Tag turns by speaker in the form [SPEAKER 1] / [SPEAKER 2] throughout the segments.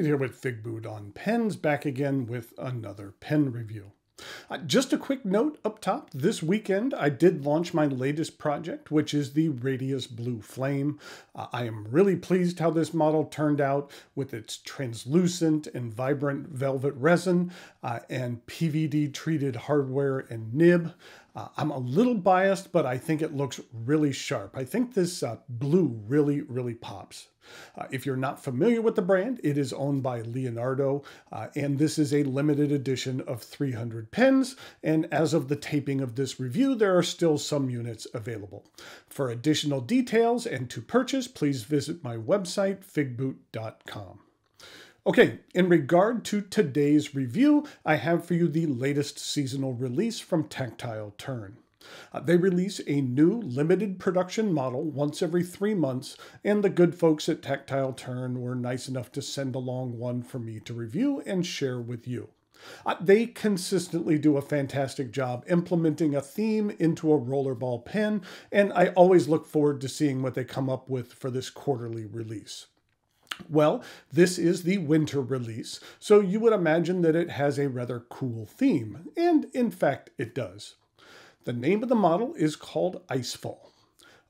[SPEAKER 1] here with Figboot on pens, back again with another pen review. Just a quick note up top, this weekend I did launch my latest project, which is the Radius Blue Flame. I am really pleased how this model turned out with its translucent and vibrant velvet resin and PVD treated hardware and nib. I'm a little biased, but I think it looks really sharp. I think this blue really pops. If you're not familiar with the brand, it is owned by Leonardo, and this is a limited edition of 300 pens, and as of the taping of this review, there are still some units available. For additional details and to purchase, please visit my website, figbooton.com. Okay, in regard to today's review, I have for you the latest seasonal release from Tactile Turn. They release a new limited production model once every 3 months, and the good folks at Tactile Turn were nice enough to send along one for me to review and share with you. They consistently do a fantastic job implementing a theme into a rollerball pen, and I always look forward to seeing what they come up with for this quarterly release. Well, this is the winter release, so you would imagine that it has a rather cool theme, and in fact it does. The name of the model is called Icefall.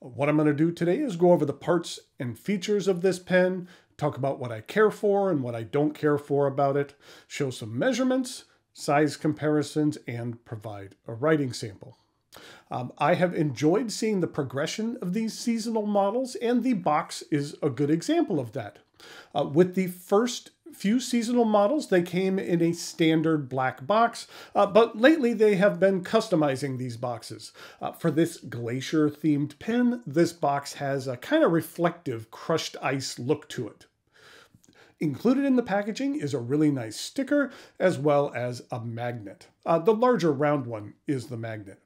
[SPEAKER 1] What I'm going to do today is go over the parts and features of this pen, talk about what I care for and what I don't care for about it, show some measurements, size comparisons, and provide a writing sample. I have enjoyed seeing the progression of these seasonal models, and the box is a good example of that. With the first few seasonal models, they came in a standard black box, but lately they have been customizing these boxes. For this glacier-themed pen, this box has a kind of reflective crushed ice look to it. Included in the packaging is a really nice sticker, as well as a magnet. The larger round one is the magnet.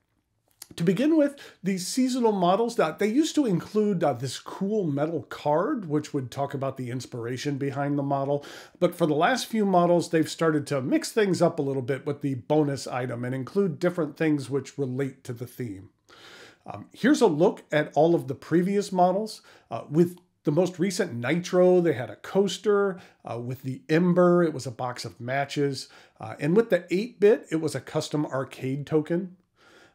[SPEAKER 1] To begin with, these seasonal models, they used to include this cool metal card, which would talk about the inspiration behind the model. But for the last few models, they've started to mix things up a little bit with the bonus item and include different things which relate to the theme. Here's a look at all of the previous models. With the most recent Nitro, they had a coaster. With the Ember, it was a box of matches. And with the 8-bit, it was a custom arcade token.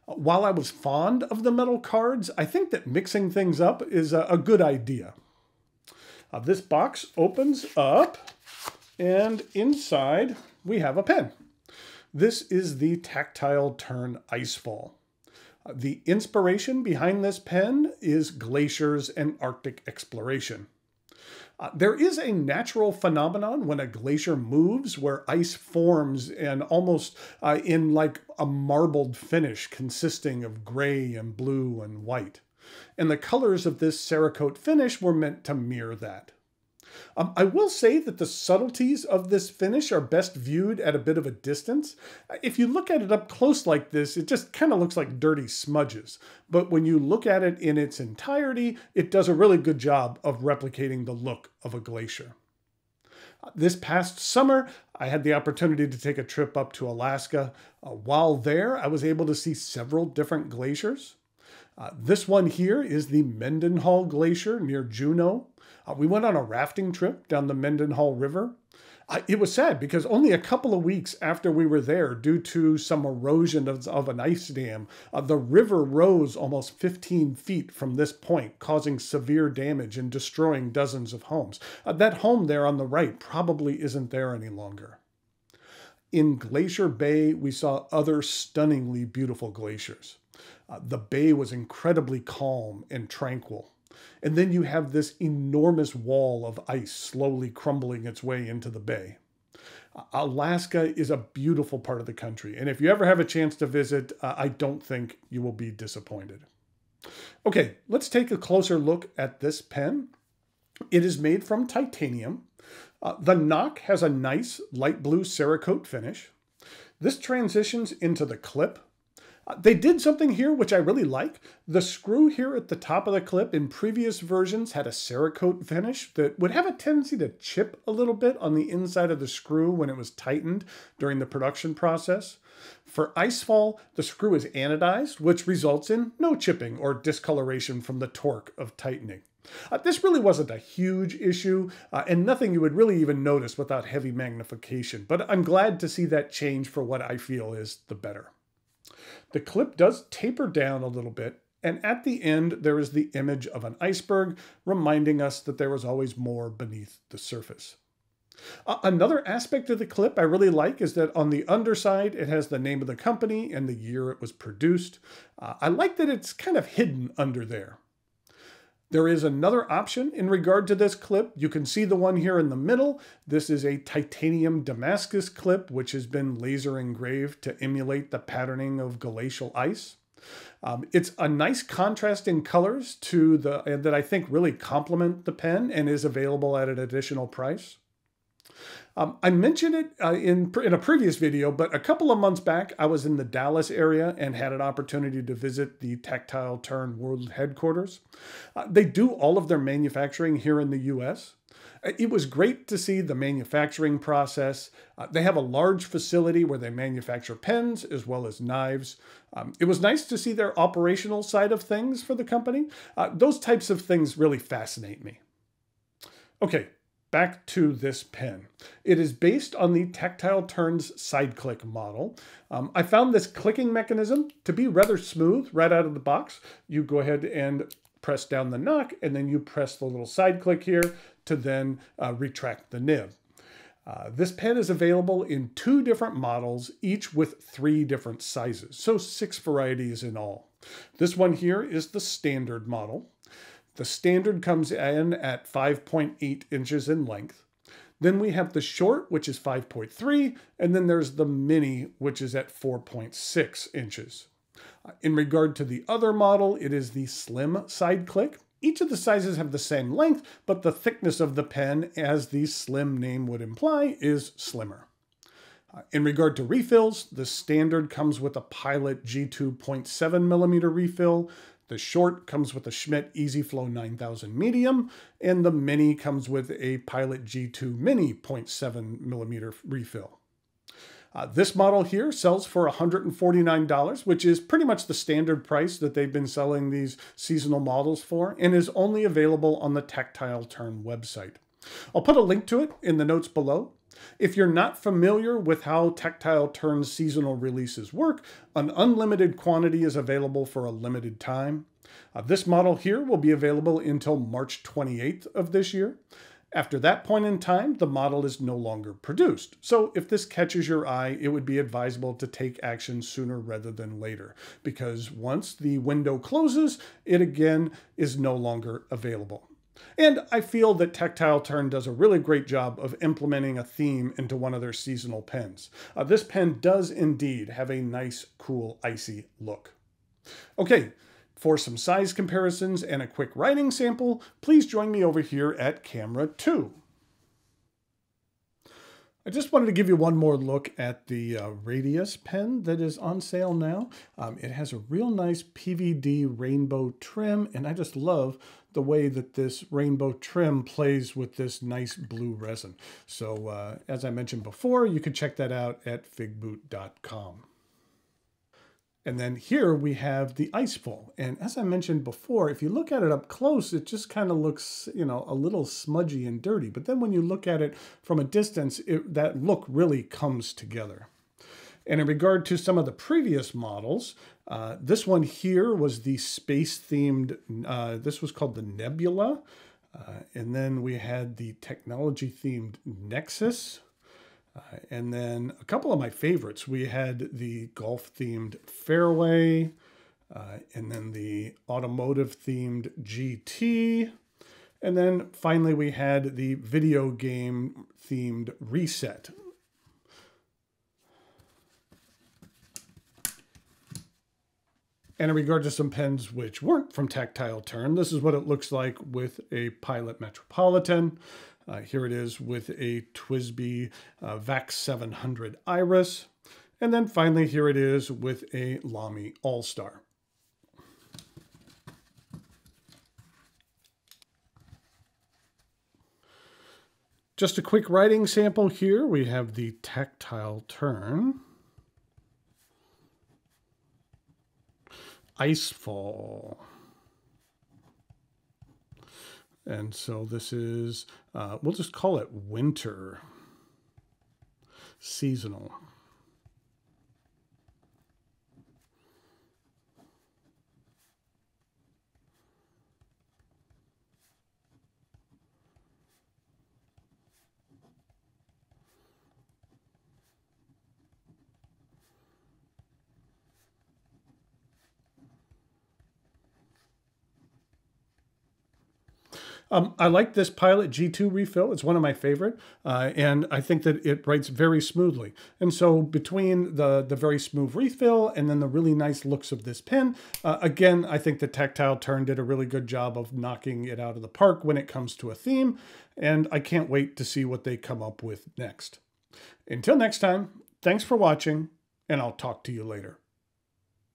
[SPEAKER 1] While I was fond of the metal cards, I think that mixing things up is a good idea. This box opens up, and inside we have a pen. This is the Tactile Turn Icefall. The inspiration behind this pen is glaciers and Arctic exploration. There is a natural phenomenon when a glacier moves where ice forms and almost in like a marbled finish consisting of gray and blue and white. And the colors of this Cerakote finish were meant to mirror that. I will say that the subtleties of this finish are best viewed at a bit of a distance. If you look at it up close like this, it just kind of looks like dirty smudges. But when you look at it in its entirety, it does a really good job of replicating the look of a glacier. This past summer, I had the opportunity to take a trip up to Alaska. While there, I was able to see several different glaciers. This one here is the Mendenhall Glacier near Juneau. We went on a rafting trip down the Mendenhall River. It was sad because only a couple of weeks after we were there, due to some erosion of an ice dam, the river rose almost 15 feet from this point, causing severe damage and destroying dozens of homes. That home there on the right probably isn't there any longer. In Glacier Bay, we saw other stunningly beautiful glaciers. The bay was incredibly calm and tranquil. And then you have this enormous wall of ice slowly crumbling its way into the bay. Alaska is a beautiful part of the country, and if you ever have a chance to visit, I don't think you will be disappointed. Okay, let's take a closer look at this pen. It is made from titanium. The knock has a nice light blue Cerakote finish. This transitions into the clip. They did something here which I really like. The screw here at the top of the clip in previous versions had a Cerakote finish that would have a tendency to chip a little bit on the inside of the screw when it was tightened during the production process. For Icefall, the screw is anodized, which results in no chipping or discoloration from the torque of tightening. This really wasn't a huge issue, and nothing you would really even notice without heavy magnification, but I'm glad to see that change for what I feel is the better. The clip does taper down a little bit, and at the end there is the image of an iceberg, reminding us that there was always more beneath the surface. Another aspect of the clip I really like is that on the underside it has the name of the company and the year it was produced. I like that it's kind of hidden under there. There is another option in regard to this clip. You can see the one here in the middle. This is a titanium Damascus clip, which has been laser engraved to emulate the patterning of glacial ice. It's a nice contrast in colors that I think really complement the pen and is available at an additional price. I mentioned it in a previous video, but a couple of months back, I was in the Dallas area and had an opportunity to visit the Tactile Turn World Headquarters. They do all of their manufacturing here in the US. It was great to see the manufacturing process. They have a large facility where they manufacture pens as well as knives. It was nice to see their operational side of things for the company. Those types of things really fascinate me. Okay. Back to this pen. It is based on the Tactile Turns side click model. I found this clicking mechanism to be rather smooth right out of the box. You go ahead and press down the knock, and then you press the little side click here to then retract the nib. This pen is available in 2 different models, each with 3 different sizes, so 6 varieties in all. This one here is the standard model. The standard comes in at 5.8 inches in length. Then we have the short, which is 5.3, and then there's the mini, which is at 4.6 inches. In regard to the other model, it is the slim side click. Each of the sizes have the same length, but the thickness of the pen, as the slim name would imply, is slimmer. In regard to refills, the standard comes with a Pilot G2 0.7mm refill. The short comes with a Schmidt EasyFlow 9000 medium, and the mini comes with a Pilot G2 mini 0.7mm refill. This model here sells for $149, which is pretty much the standard price that they've been selling these seasonal models for, and is only available on the Tactile Turn website. I'll put a link to it in the notes below. If you're not familiar with how Tactile Turn's seasonal releases work, an unlimited quantity is available for a limited time. This model here will be available until March 28th of this year. After that point in time, the model is no longer produced. So if this catches your eye, it would be advisable to take action sooner rather than later, because once the window closes, it again is no longer available. And I feel that Tactile Turn does a really great job of implementing a theme into one of their seasonal pens. This pen does indeed have a nice, cool, icy look. Okay, for some size comparisons and a quick writing sample, please join me over here at camera 2. I just wanted to give you one more look at the Radius pen that is on sale now. It has a real nice PVD rainbow trim, and I just love the way that this rainbow trim plays with this nice blue resin. So as I mentioned before, you can check that out at figbooton.com. And then here we have the Icefall. And as I mentioned before, if you look at it up close, it just kind of looks, you know, a little smudgy and dirty. But then when you look at it from a distance, that look really comes together. And in regard to some of the previous models, this one here was the space-themed, this was called the Nebula. And then we had the technology-themed Nexus. And then a couple of my favorites. We had the golf-themed Fairway, and then the automotive-themed GT. And then finally we had the video game-themed Reset. And in regard to some pens which weren't from Tactile Turn, this is what it looks like with a Pilot Metropolitan. Here it is with a TWSBI VAX 700 Iris. And then finally here it is with a Lamy All-Star. Just a quick writing sample here. We have the Tactile Turn, Icefall, And so this is, we'll just call it winter, seasonal. I like this Pilot G2 refill. It's one of my favorite, and I think that it writes very smoothly. And so between the very smooth refill and then the really nice looks of this pen, again, I think the Tactile Turn did a really good job of knocking it out of the park when it comes to a theme, and I can't wait to see what they come up with next. Until next time, thanks for watching, and I'll talk to you later.